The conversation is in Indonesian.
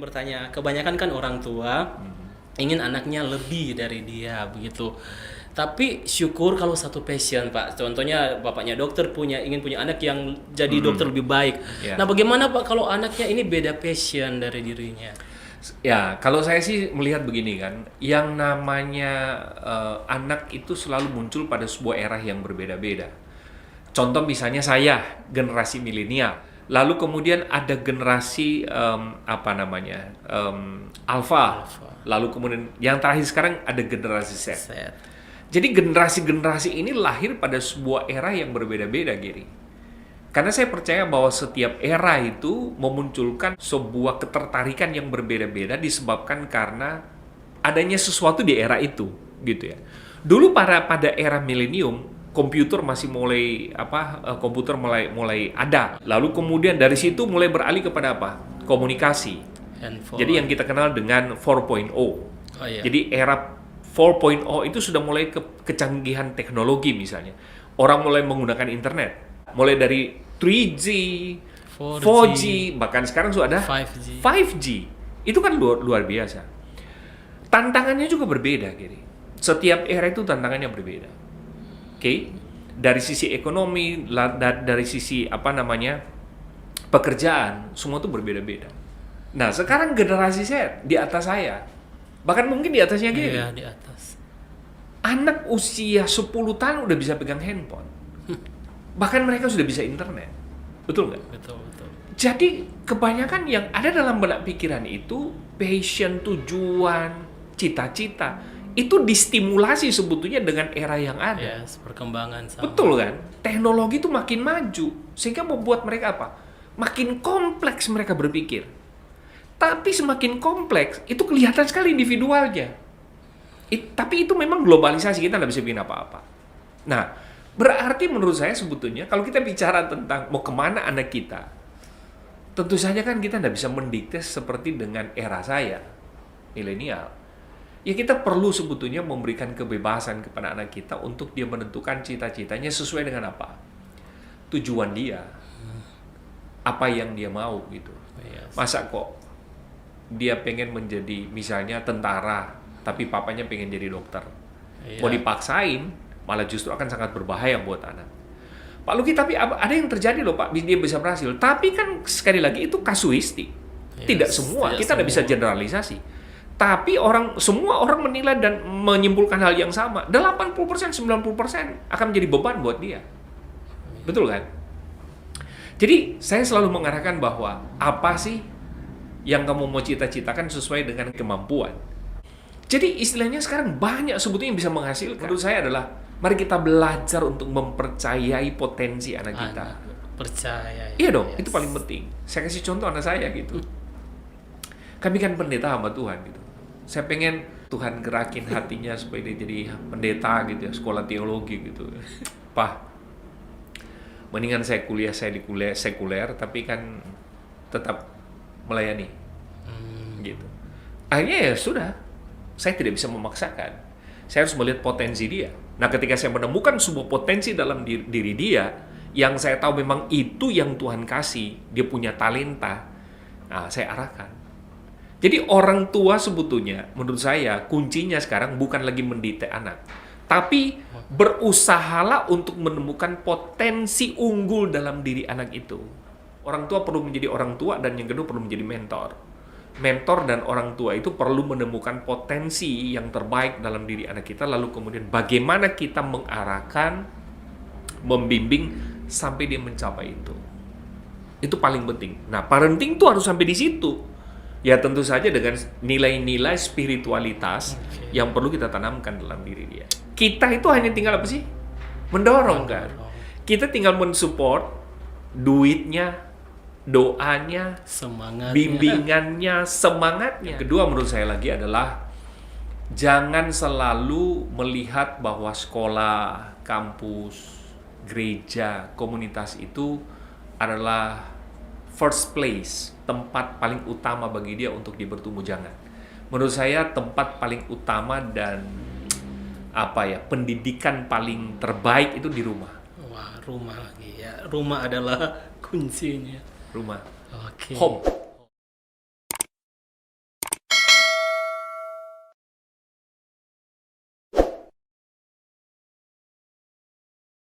bertanya, kebanyakan kan orang tua ingin anaknya lebih dari dia begitu. Tapi syukur kalau satu passion, Pak. Contohnya bapaknya dokter ingin punya anak yang jadi dokter lebih baik. Ya. Nah, bagaimana Pak kalau anaknya ini beda passion dari dirinya? Ya, kalau saya sih melihat begini kan, yang namanya anak itu selalu muncul pada sebuah era yang berbeda-beda. Contoh misalnya saya, generasi milenial. Lalu kemudian ada generasi Alpha. Lalu kemudian yang terakhir sekarang ada generasi Z. Jadi generasi-generasi ini lahir pada sebuah era yang berbeda-beda, Giri. Karena saya percaya bahwa setiap era itu memunculkan sebuah ketertarikan yang berbeda-beda disebabkan karena adanya sesuatu di era itu, gitu ya. Dulu pada era milenium, komputer masih mulai ada. Lalu kemudian dari situ mulai beralih kepada apa? Komunikasi. Handphone. Jadi yang kita kenal dengan 4.0. Iya. Jadi era 4.0 itu sudah mulai kecanggihan teknologi misalnya. Orang mulai menggunakan internet. Mulai dari 3G, 4G, bahkan sekarang sudah ada 5G. Itu kan luar biasa. Tantangannya juga berbeda, Giri. Setiap era itu tantangannya berbeda. Oke? Dari sisi ekonomi, dari sisi pekerjaan, semua itu berbeda-beda. Nah, sekarang generasi Z di atas saya, bahkan mungkin di atasnya Giri. Iya, di atas. Anak usia 10 tahun udah bisa pegang handphone. Bahkan mereka sudah bisa internet. Betul nggak? Betul. Jadi kebanyakan yang ada dalam benak pikiran itu passion, tujuan, cita-cita itu distimulasi sebetulnya dengan era yang ada. Yes, perkembangan sama. Betul kan? Teknologi itu makin maju sehingga membuat mereka apa? Makin kompleks mereka berpikir. Tapi semakin kompleks itu kelihatan sekali individualnya. Tapi itu memang globalisasi, kita nggak bisa bikin apa-apa. Nah, berarti menurut saya sebetulnya kalau kita bicara tentang mau kemana anak kita, tentu saja kan kita nggak bisa mendikte seperti dengan era saya, milenial. Ya kita perlu sebetulnya memberikan kebebasan kepada anak kita untuk dia menentukan cita-citanya sesuai dengan apa? Tujuan dia. Apa yang dia mau gitu. Yes. Masa kok dia pengen menjadi misalnya tentara, tapi papanya pengen jadi dokter. Iya. Mau dipaksain, malah justru akan sangat berbahaya buat anak. Pak Luki, tapi ada yang terjadi loh Pak, dia bisa berhasil. Tapi kan sekali lagi itu kasuistik. Yes, tidak semua, kita tidak bisa semua. generalisasi. Tapi semua orang menilai dan menyimpulkan hal yang sama. 80%, 90% akan menjadi beban buat dia. Betul kan? Jadi saya selalu mengarahkan bahwa apa sih yang kamu mau cita-citakan sesuai dengan kemampuan. Jadi istilahnya sekarang banyak sebetulnya yang bisa menghasilkan. Menurut saya adalah mari kita belajar untuk mempercayai potensi anak kita. Percaya. Iya dong, Yes. itu paling penting. Saya kasih contoh anak saya gitu. Kami kan pendeta hamba Tuhan gitu. Saya pengen Tuhan gerakin hatinya supaya dia jadi pendeta gitu ya, sekolah teologi gitu. Pak, mendingan saya di kuliah sekuler tapi kan tetap melayani. Gitu. Akhirnya ya sudah. Saya tidak bisa memaksakan. Saya harus melihat potensi dia. Nah, ketika saya menemukan sebuah potensi dalam diri dia, yang saya tahu memang itu yang Tuhan kasih, dia punya talenta, nah, saya arahkan. Jadi orang tua sebetulnya, menurut saya, kuncinya sekarang bukan lagi mendidik anak, tapi berusahalah untuk menemukan potensi unggul dalam diri anak itu. Orang tua perlu menjadi orang tua, dan yang kedua perlu menjadi mentor. Mentor dan orang tua itu perlu menemukan potensi yang terbaik dalam diri anak kita, lalu kemudian bagaimana kita mengarahkan, membimbing sampai dia mencapai itu. Itu paling penting. Nah, parenting itu harus sampai di situ. Ya tentu saja dengan nilai-nilai spiritualitas yang perlu kita tanamkan dalam diri dia. Kita itu hanya tinggal apa sih? Mendorong kan. Kita tinggal mensupport duitnya, doanya, semangatnya, bimbingannya, semangatnya. Yang kedua menurut saya lagi adalah jangan selalu melihat bahwa sekolah, kampus, gereja, komunitas itu adalah first place, tempat paling utama bagi dia untuk dia bertumbuh. Jangan. Menurut saya tempat paling utama dan pendidikan paling terbaik itu di rumah. Wah, rumah lagi ya. Rumah adalah kuncinya. Rumah. Oke. Home.